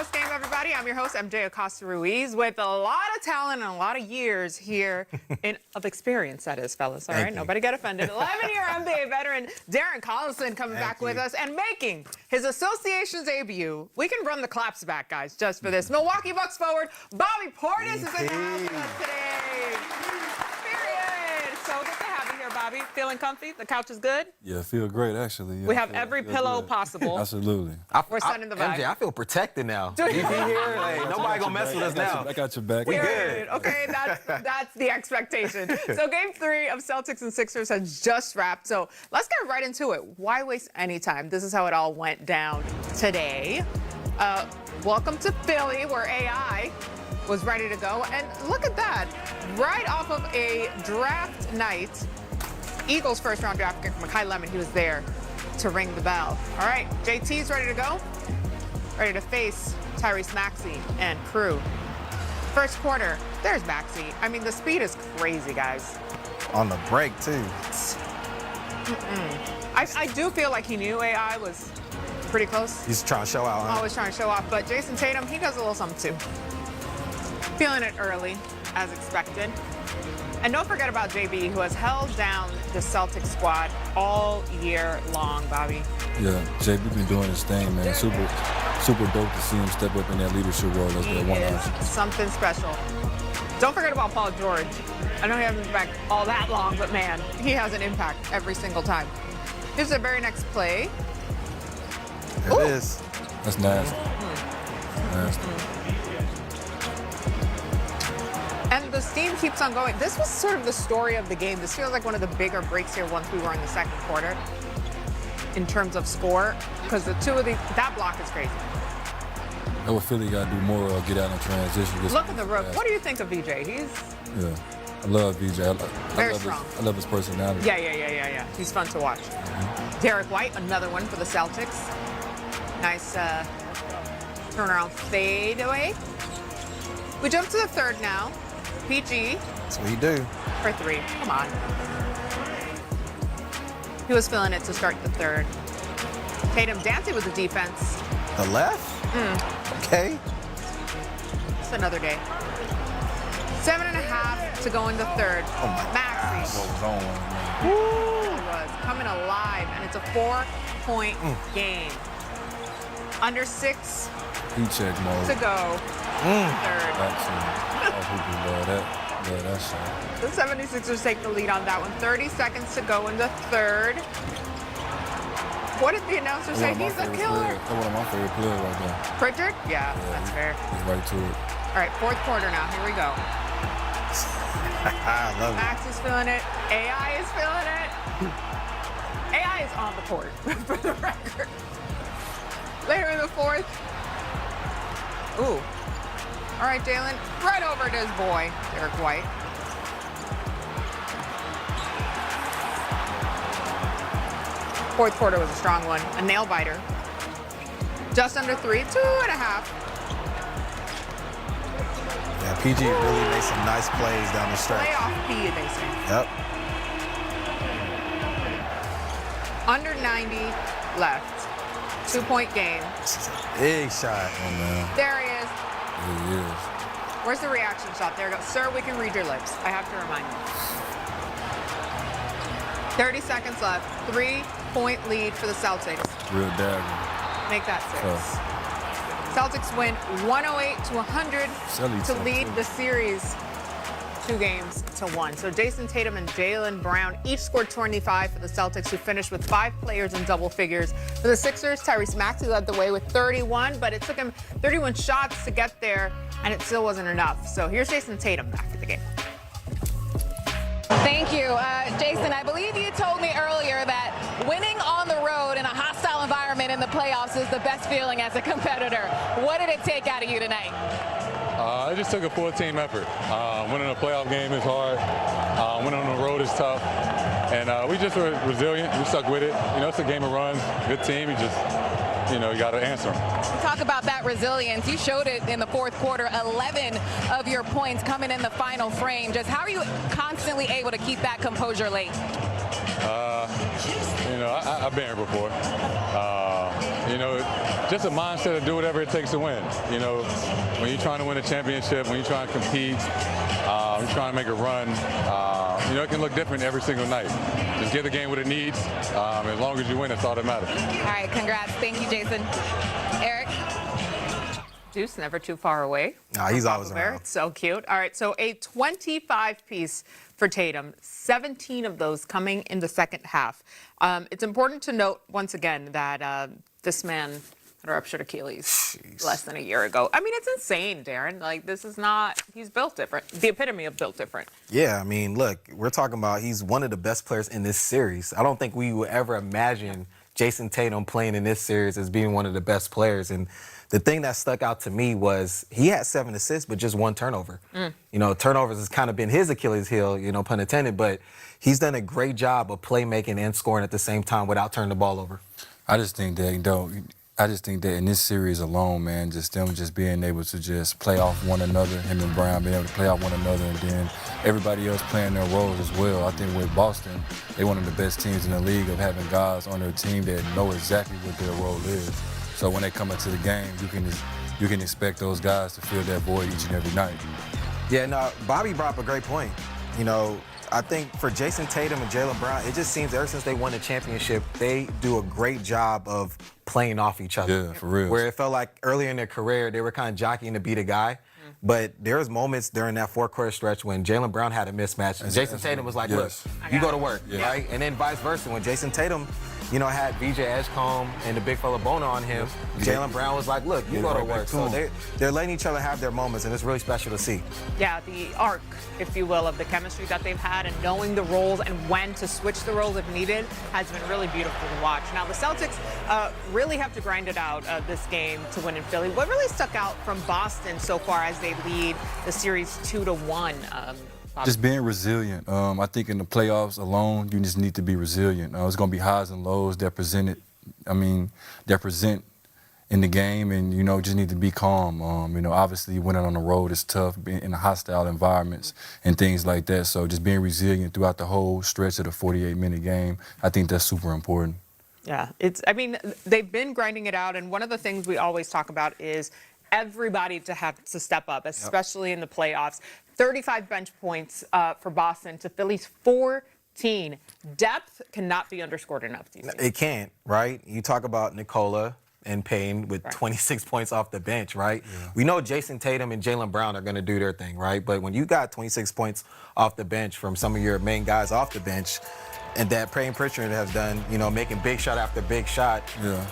Postgame, everybody. I'm your host, MJ Acosta-Ruiz, with a lot of talent and a lot of years here of experience, that is, fellas. All right, nobody get offended. 11-year NBA veteran Darren Collison coming back with us and making his association's debut. We can run the claps back, guys, just for this. Milwaukee Bucks forward Bobby Portis is in the house with us today. Period. So good to have you here, Bobby. Feeling comfy? The couch is good? Yeah, I feel great, actually. Yeah, we have every pillow possible. Absolutely. We're sending the vibe. MJ, I feel protected now. DP here, like, nobody gonna mess with us now. I got your back. We good. Okay, that's the expectation. So Game 3 of Celtics and Sixers has just wrapped. So let's get right into it. Why waste any time? This is how it all went down today. Welcome to Philly, where AI was ready to go. And look at that. Right off of a draft night, Eagles first-round draft pick from Kai Lemon, he was there to ring the bell. All right, JT's ready to go. Ready to face Tyrese Maxey and crew. First quarter, there's Maxey. I mean, the speed is crazy, guys. On the break, too. I do feel like he knew AI was pretty close. He's trying to show out, huh? Always trying to show off. But Jason Tatum, he does a little something, too. Feeling it early, as expected. And don't forget about JB, who has held down the Celtics squad all year long, Bobby. Yeah, JB been doing his thing, man. Super dope to see him step up in that leadership role as that one option. Something special. Don't forget about Paul George. I know he hasn't been back all that long, but man, he has an impact every single time. Here's the very next play. It is. That's nasty. Nasty. And the steam keeps on going. This was sort of the story of the game. This feels like one of the bigger breaks here once we were in the second quarter in terms of score, because the two of these, that block is crazy. That's what Philly got to do more, get out in transition. Look at the rook. What do you think of VJ? Yeah, I love VJ. Very strong. I love his personality. Yeah. He's fun to watch. Derek White, another one for the Celtics. Nice turnaround fade away. We jump to the third now. PG. That's what he do. For three. Come on. He was feeling it to start the third. Tatum dancing with the defense. The left? Okay. It's another day. 7.5 to go in the third. Oh my Maxey. What was on, man? It was coming alive, and it's a 4-point game. Under 6 Heat check mode. to go. Third. Love that shot. The 76ers take the lead on that one. 30 seconds to go in the third. What did the announcer say? He's a killer. That's one of my favorite players right there. Pritchard? Yeah, that's fair. He's right to it. All right, fourth quarter now. Here we go. I love it. Max is feeling it. AI is feeling it. AI is on the court, for the record. Later in the fourth. Ooh. All right, Jalen. Right over to his boy, Derek White. Fourth quarter was a strong one. A nail biter. Just under 3, 2.5. Yeah, PG really made some nice plays down the stretch. Playoff P, they say. Yep. Under 90 left. 2-point game. This is a big shot. Oh, man. There he is. He is. Where's the reaction shot? There we go. Sir, we can read your lips. I have to remind you. 30 seconds left. 3-point lead for the Celtics. Real dagger. Make that 6. Celtics win 108-100 to lead the series 2-1. So Jason Tatum and Jaylen Brown each scored 25 for the Celtics, who finished with 5 players in double figures. For the Sixers, Tyrese Maxey led the way with 31, but it took him 31 shots to get there, and it still wasn't enough. So here's Jason Tatum back at the game. Thank you. Jason, I believe you told me earlier that winning on the road in a hostile environment in the playoffs is the best feeling as a competitor. What did it take out of you tonight? It just took a full team effort. Winning a playoff game is hard. Winning on the road is tough. And we just were resilient. We stuck with it. You know, it's a game of runs. Good team. You got to answer them. Talk about that resilience. You showed it in the fourth quarter. 11 of your points coming in the final frame. Just how are you constantly able to keep that composure late? I've been here before. just a mindset to do whatever it takes to win. You know, when you're trying to win a championship, when you're trying to compete, you're trying to make a run, you know, it can look different every single night. Just give the game what it needs. As long as you win, that's all that matters. All right, congrats. Thank you, Jason. Eric? Deuce, never too far away. Nah, he's always around. It's so cute. All right, so a 25-piece for Tatum, 17 of those coming in the second half. It's important to note, once again, that this man had a ruptured Achilles less than a year ago. I mean, it's insane, Darren. Like, this is not, he's built different, the epitome of built different. Yeah, I mean, look, we're talking about he's one of the best players in this series. I don't think we would ever imagine Jason Tatum playing in this series as being one of the best players. And the thing that stuck out to me was he had 7 assists, but just 1 turnover. You know, turnovers has kind of been his Achilles heel, you know, pun intended, but he's done a great job of playmaking and scoring at the same time without turning the ball over. I just think that, in this series alone, man, just them just being able to just play off one another, him and Brown being able to play off one another, and then everybody else playing their roles as well. I think with Boston, they're one of the best teams in the league of having guys on their team that know exactly what their role is. So when they come into the game, you can expect those guys to fill that void each and every night. Yeah, no, Bobby brought up a great point. You know, I think for Jason Tatum and Jaylen Brown, it just seems ever since they won the championship, they do a great job of playing off each other. Yeah, for real. Where it felt like earlier in their career, they were kind of jockeying to be the guy. But there was moments during that 4-quarter stretch when Jaylen Brown had a mismatch, and Jason Tatum was like, look, you go to work, right? And then vice versa. When Jason Tatum, you know, had VJ Edgecombe and the big fella Bona on him, Jaylen Brown was like, look, you go to work. So they're letting each other have their moments, and it's really special to see. Yeah, the arc, if you will, of the chemistry that they've had and knowing the roles and when to switch the roles if needed has been really beautiful to watch. Now, the Celtics really have to grind it out this game to win in Philly. What really stuck out from Boston so far as they lead the series 2-1? Just being resilient. I think in the playoffs alone, you just need to be resilient. It's going to be highs and lows that present in the game, and, you know, just need to be calm. You know, obviously winning on the road is tough, being in hostile environments and things like that. So just being resilient throughout the whole stretch of the 48-minute game, I think that's super important. Yeah, I mean, they've been grinding it out, and one of the things we always talk about is everybody to have to step up, especially in the playoffs. 35 bench points for Boston to Philly's 14. Depth cannot be underscored enough, do you think? It can't, right? You talk about Nikola and Payne with 26 points off the bench, right? We know Jason Tatum and Jaylen Brown are going to do their thing, right? But when you got 26 points off the bench from some of your main guys off the bench, and that Payne Pritchard has done, you know, making big shot after big shot,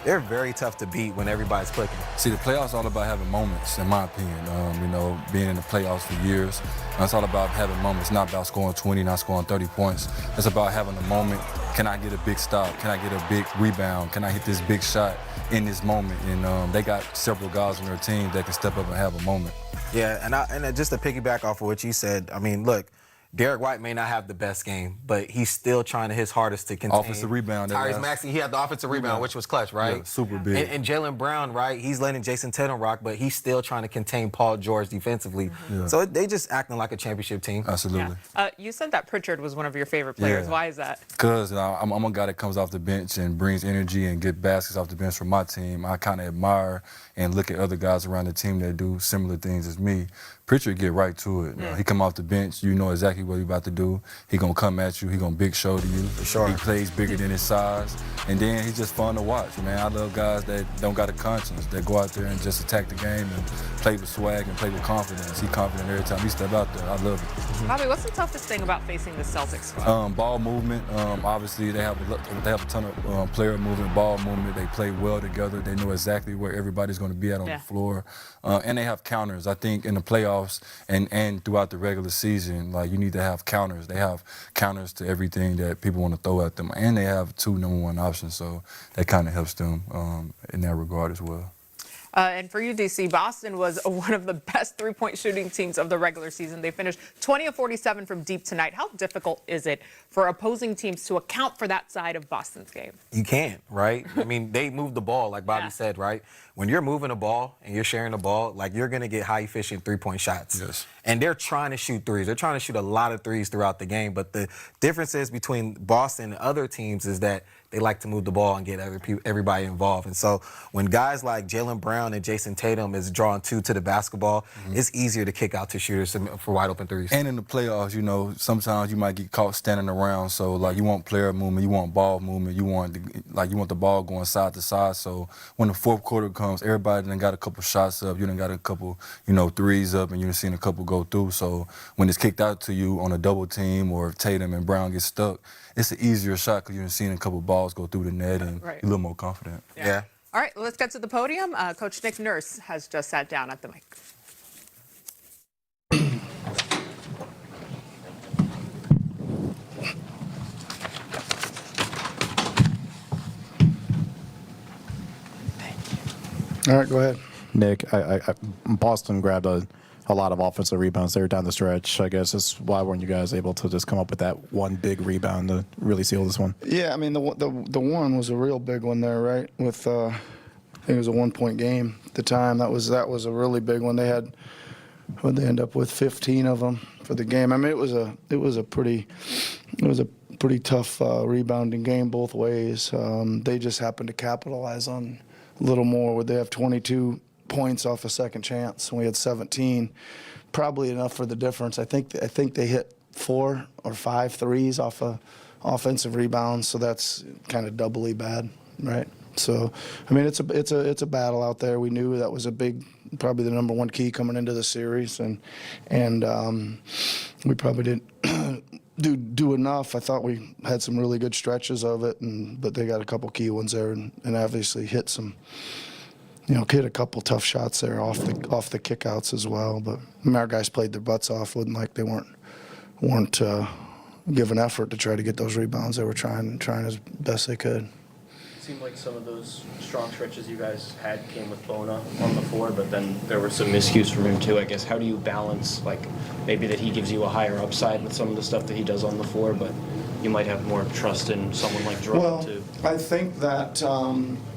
they're very tough to beat when everybody's clicking. See, the playoffs are all about having moments, in my opinion. You know, being in the playoffs for years, it's all about having moments, not about scoring 20, not scoring 30 points. It's about having a moment. Can I get a big stop? Can I get a big rebound? Can I hit this big shot in this moment? And they got several guys on their team that can step up and have a moment. Yeah, and just to piggyback off of what you said, I mean, look, Derek White may not have the best game, but he's still trying his hardest to contain. Offensive rebound. Tyrese Maxey, he had the offensive rebound, which was clutch, right? Yeah, super big. And Jaylen Brown, right, he's letting Jason Tatum rock, but he's still trying to contain Paul George defensively. So they just acting like a championship team. Absolutely. You said that Pritchard was one of your favorite players. Why is that? Because I'm a guy that comes off the bench and brings energy and get baskets off the bench for my team. I kind of admire and look at other guys around the team that do similar things as me. Pritchard get right to it. He come off the bench, you know exactly what he's about to do. He gonna come at you, he gonna big shoulder you. For sure. He plays bigger than his size. And then he's just fun to watch, man. I love guys that don't got a conscience, that go out there and just attack the game and play with swag and play with confidence. He's confident every time he step out there. I love it. Bobby, what's the toughest thing about facing the Celtics squad? Ball movement. Obviously, they have a ton of player movement, ball movement. They play well together. They know exactly where everybody's going to be at on the floor. And they have counters. I think in the playoffs and throughout the regular season, like, you need to have counters. They have counters to everything that people want to throw at them. And they have 2 number 1 options, so that kind of helps them in that regard as well. And for you, DC, Boston was one of the best three-point shooting teams of the regular season. They finished 20 of 47 from deep tonight. How difficult is it for opposing teams to account for that side of Boston's game? You can't, right? I mean, they move the ball, like Bobby said, right? When you're moving the ball and you're sharing the ball, like, you're going to get high-efficient three-point shots. Yes. And they're trying to shoot threes. They're trying to shoot a lot of threes throughout the game. But the differences between Boston and other teams is that they like to move the ball and get everybody involved. And so when guys like Jaylen Brown and Jason Tatum is drawing two to the basketball, it's easier to kick out to shooters for wide open threes. And in the playoffs, you know, sometimes you might get caught standing around. So, like, you want player movement, you want ball movement, you want the ball going side to side. So when the fourth quarter comes, everybody done got a couple shots up, you done got a couple, you know, threes up, and you done seen a couple go through. So when it's kicked out to you on a double team, or if Tatum and Brown get stuck, it's an easier shot because you've seen a couple balls go through the net, and you're a little more confident. Yeah. All right, let's get to the podium. Coach Nick Nurse has just sat down at the mic. All right, go ahead. Nick, Boston grabbed a lot of offensive rebounds there down the stretch. I guess that's why weren't you guys able to just come up with that one big rebound to really seal this one? Yeah, I mean, the one was a real big one there, right? With I think it was a 1-point game at the time. That was a really big one. They had, what they end up with, 15 of them for the game. I mean, it was a pretty tough rebounding game both ways. They just happened to capitalize on a little more. Would they have 22 points off a second chance, and we had 17, probably enough for the difference. I think they hit 4 or 5 threes off of offensive rebounds, so that's kind of doubly bad, right? So, I mean, it's a battle out there. We knew that was a big, probably the number one key coming into the series, and we probably didn't do enough. I thought we had some really good stretches of it, but they got a couple key ones there, and obviously hit a couple tough shots there off the kickouts as well. But our guys played their butts off. Wasn't like they weren't giving effort to try to get those rebounds. They were trying as best they could. It seemed like some of those strong stretches you guys had came with Bona on the floor, but then there were some miscues from him too. I guess, how do you balance, like, maybe that he gives you a higher upside with some of the stuff that he does on the floor, but you might have more trust in someone like Jerome too? I think that